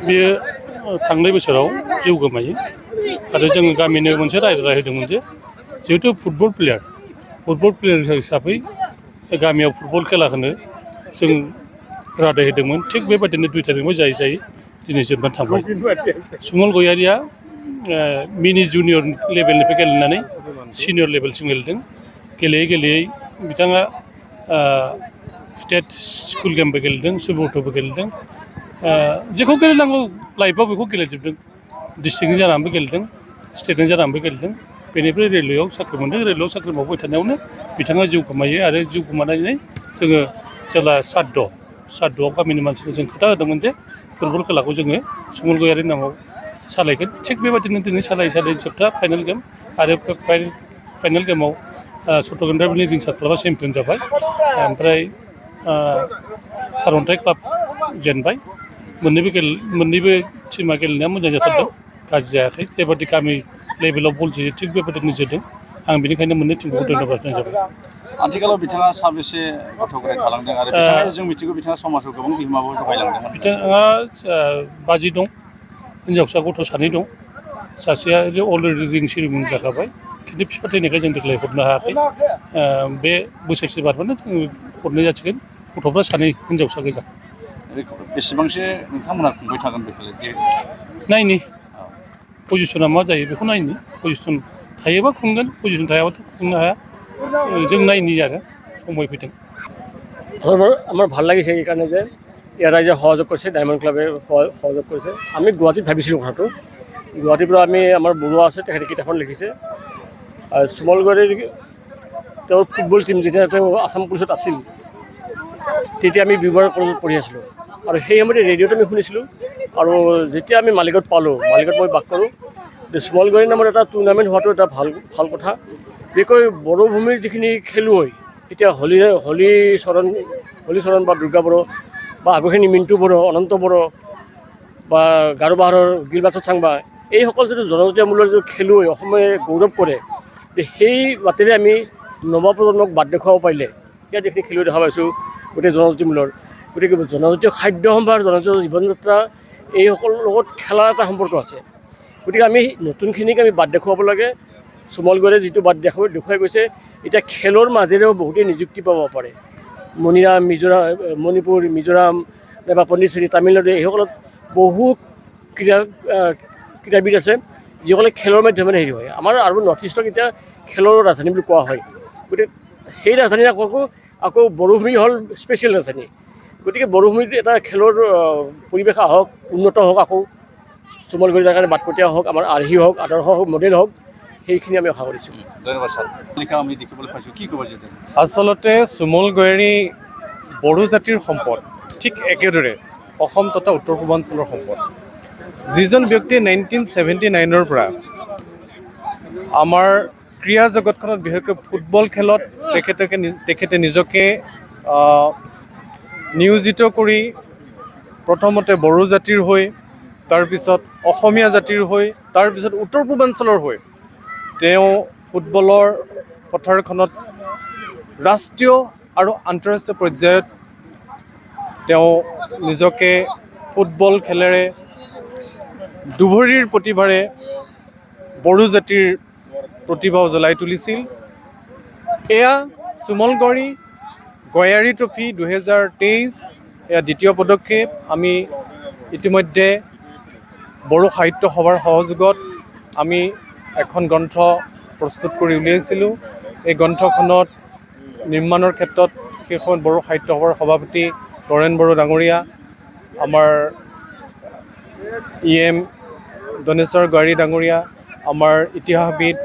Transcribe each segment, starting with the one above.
बेयो थांनाय बोसोराव जिउ गोमायो आरो जोङो गामिनो मोनसे रायदाय होदोंमोन जे जिहेतु फुटबल प्लेयार हिसाबै गामियाव फुटबल खेला होनो जों रादाय होदोंमोन थिग बेबायदिनो 2 तारिखआव जायै दिनै जोबनानै थांबाय सुमल गयारिया मिनि जुनियर लेभेलनिफ्राय गेलेनानै सिनियर लेभेलसिम गेलेदों गेलेयै बिथाङा स्टेट स्कुल गेमबो गेलेदों सुबुंथबो गेलेदों जेखौ गेलेनांगौ लाइफआव बेखौ गेलेजोबदों डिस्ट्रिक्टनि जानानैबो गेलेदों स्टेटनि जानानैबो गेलेदों बेनिफ्राय रेलवेआव साख्रि मोनदों रेलवेआव साख्रि मावबाय थानायावनो बिथाङा जिउ गोमायो आरो जिउ गोमानानै जोङो जेला साद्द'आव गामिनि मानसिनो जों खोथा होदोंमोन जे फुटबल खेलाखौ जोङो सुमल गयारि नामाव सालायगोन थिग बेबायदिनो दिनै सालायै जोबथा फाइनाल गेम आरो फाइनाल गेमाव चट्टग्राम रिंसार क्लाबा चेम्पियन जाबाय ओमफ्राय सारअन्थाइ क्लाब जेनबाय मोननैबो टिमा गेलेनाया मोजां जाथारदों गाज्रि जायाखै जेबादि गामि लेभेलाव बल जोयो थिग बेबायदिनो जोदों आं बेनिखायनो मोननै टिमखौ धन्यबाद होनाय जाबाय आथिखालाव बिथाङा साबेसे गथ' गथाय थालांदों आरो बिथाङा जों मिथिगौ बिथाङा समाजाव गोबां बिहोमाबो जगायलांदोंमोन बिथाङा 5 दं हिनजावसा गथ' 2 दं सासेया अलरेडि रिं सेरिमनि जाखाबाय खिन्थु बिफा थैनायखाय जों देग्लाय हरनो हायाखै बे बोसोरसे बारबानो जों हरनाय जासिगोन गथ'फ्रा 2 हिनजावसा गोजा बेसेबांसो नोंथांमोनहा खुंबाय थागोन बेखौ नायनि पजिसना मा जायो बेखौ नायनि पजिसन थायोबा खुंगोन पजिसन थायाबाथ' खुंनो हाया जों नायनि आरो সময় ফিটিং আমার ভাল লাগিছে এইকাৰণে যে ইয়াৰ ৰাইজে সহযোগ কৰিছে ডায়মণ্ড ক্লাবে সহযোগ কৰিছে আমি গুৱাহাটীত ভাবিছিলোঁ কথাটো গুৱাহাটীৰ পৰা আমি আমাৰ বৰুৱা আছে তেখেতে কিতাপখন লিখিছে সুমল গয়াৰীৰ তেওঁৰ ফুটবল টিম যেতিয়া তেওঁ আসাম পুলিচত আছিল তেতিয়া আমি বিভাৰ কলেজত পঢ়ি আছিলোঁ আৰু সেই সময়তে ৰেডিঅ'ত আমি শুনিছিলোঁ আৰু যেতিয়া আমি মালিগাঁৱত পালোঁ মালিগাঁৱত মই বাস কৰোঁ সুমল গয়াৰী নামৰ এটা টুৰ্ণামেণ্ট হোৱাটো এটা ভাল কথা বিশেষকৈ বড়োভূমিৰ যিখিনি খেলুৱৈ এতিয়া হলিচৰণ বা দুৰ্গা বড়ো বা আগৰখিনি মিণ্টু বড়ো অনন্ত বড়ো বা গাৰো বাহাৰৰ গিলবাছত চাংবা এইসকল যিটো জনজাতীয় মূলৰ যিটো খেলুৱৈ অসমে গৌৰৱ কৰে সেই বাটেৰে আমি নৱপ্ৰজন্মক বাট দেখুৱাব পাৰিলে এতিয়া যিখিনি খেলুৱৈ দেখা পাইছোঁ গোটেই জনজাতীয় মূলৰ গতিকে জনজাতীয় খাদ্য সম্ভাৰ জনজাতীয় জীৱন যাত্ৰা এইসকলৰ লগত খেলাৰ এটা সম্পৰ্ক আছে গতিকে আমি নতুনখিনিক আমি বাট দেখুৱাব লাগে সুমল গয়াৰীয়ে যিটো বাট দেখুৱাই গৈছে এতিয়া খেলৰ মাজেৰেও বহুতেই নিযুক্তি পাব পাৰে মণিপুৰ মিজোৰাম নাইবা পণ্ডিচেৰী তামিলনাডু এইসকলত বহু ক্ৰীড়াবিদ আছে যিসকলে খেলৰ মাধ্যমেৰে হেৰি হয় আমাৰ আৰু নৰ্থ ইষ্টক এতিয়া খেলৰ ৰাজধানী বুলি কোৱা হয় গতিকে সেই ৰাজধানী আকৌ বড়োভূমি হ'ল স্পেচিয়েল ৰাজধানী গতিকে বড়োভূমিত এটা খেলৰ পৰিৱেশ আহক উন্নত হওক আকৌ সুমল গয়াৰীৰ কাৰণে বাটপটীয়া হওক আমাৰ আৰ্হি হওক আদৰ্শ হওক মডেল হওক সেইখিনি আমি আশা কৰিছোঁ ধন্যবাদ ছাৰ আমি দেখিবলৈ পাইছোঁ কি ক'ব যদি আচলতে সুমল গয়াৰী বড়ো জাতিৰ সম্পদ ঠিক একেদৰে অসম তথা উত্তৰ পূৰ্বাঞ্চলৰ সম্পদ যিজন ব্যক্তিয়ে 1979ৰ পৰা আমাৰ ক্ৰীড়া জগতখনত বিশেষকৈ ফুটবল খেলত তেখেতে নিজকে নিয়োজিত কৰি প্ৰথমতে বড়ো জাতিৰ হৈ তাৰপিছত অসমীয়া জাতিৰ হৈ তাৰপিছত উত্তৰ পূৰ্বাঞ্চলৰ হৈ তেওঁ ফুটবলৰ পথাৰখনত ৰাষ্ট্ৰীয় আৰু আন্তঃৰাষ্ট্ৰীয় পৰ্যায়ত তেওঁ নিজকে ফুটবল খেলেৰে দুভৰীৰ প্ৰতিভাৰে বড়ো জাতিৰ প্ৰতিভা জ্বলাই তুলিছিল এয়া সুমল গয়াৰী ট্ৰফি 2023 এয়া দ্বিতীয় পদক্ষেপ আমি ইতিমধ্যে বড়ো সাহিত্য সভাৰ সহযোগত আমি এখন গ্ৰন্থ প্ৰস্তুত কৰি উলিয়াইছিলোঁ এই গ্ৰন্থখনত নিৰ্মাণৰ ক্ষেত্ৰত সেইখন বড়ো সাহিত্য সভাৰ সভাপতি তৰেণ বড়ো ডাঙৰীয়া আমাৰ EM দনেশ্বৰ গয়াৰী ডাঙৰীয়া আমাৰ ইতিহাসবিদ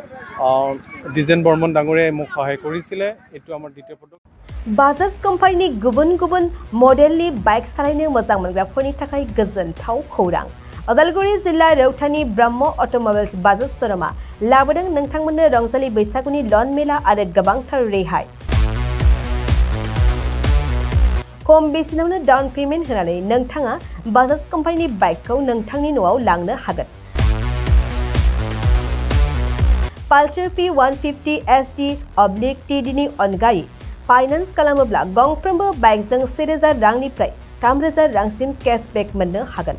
ডিজেন বৰ্মন ডাঙৰীয়াই মোক সহায় কৰিছিলে এইটো আমাৰ দ্বিতীয় পদক্ষেপ बाजाज कम्पानिनि गुबुन मडेलनि बाइक सालायनो मोजां मोनग्राफोरनि थाखाय गोजोनथाव खौरां उदालगुरि जिल्ला रौतानि ब्रह्म अट'मबाइल्स बाजाज श'रुमा लाबोदों नोंथांमोननो रंजालि बैसागुनि लन मेला आरो गोबांथार रेहाय खम बेसेनावनो डाउन पेमेन्ट होनानै नोंथाङा बाजाज कम्पानिनि बाइकखौ नोंथांनि न'आव लांनो हागोन पालसार P150 SD /TD नि अनगायै फाइनान्स खालामोब्ला गंफ्रोमबो बाइकजों 1000 रांनिफ्राय 3000 रांसिम केशबेक मोननो हागोन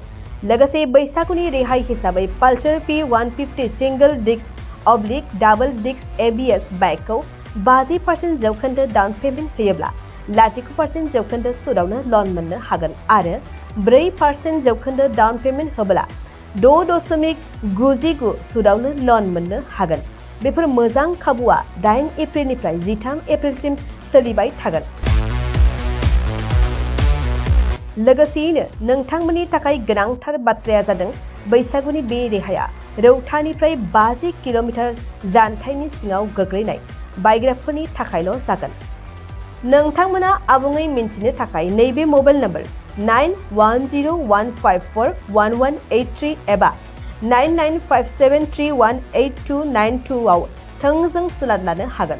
लोगोसे बैसागुनि रेहाय हिसाबै Pulsar P150 single disc oblique double disc ABS बाइकखौ 50% जौखोन्दो डाउन पेमेन्ट होयोब्ला 0% जौखोन्दो सुदावनो लन मोननो हागोन आरो 4% जौखोन्दो डाउन पेमेन्ट होब्ला 6.99 सुदावनो लन मोननो हागोन। बेफोर मोजां खाबुआ 8 एप्रिलनिफ्राय 13 एप्रिलसिम सोलिबाय थागोन। लोगोसेयैनो नोंथांमोननि थाखाय गोनांथार बाथ्राया जादों बैसागुनि बे रेहाया रौतानिफ्राय 50 किल'मिटार जानथायनि सिङाव गोग्लैनाय बायग्राफोरनि थाखायल' जागोन। नोंथांमोना आबुङै मिन्थिनो थाखाय नैबे मबाइल नम्बर 9101541183 एबा 9957318292 आव थोंजों सुलाद लानो हागोन।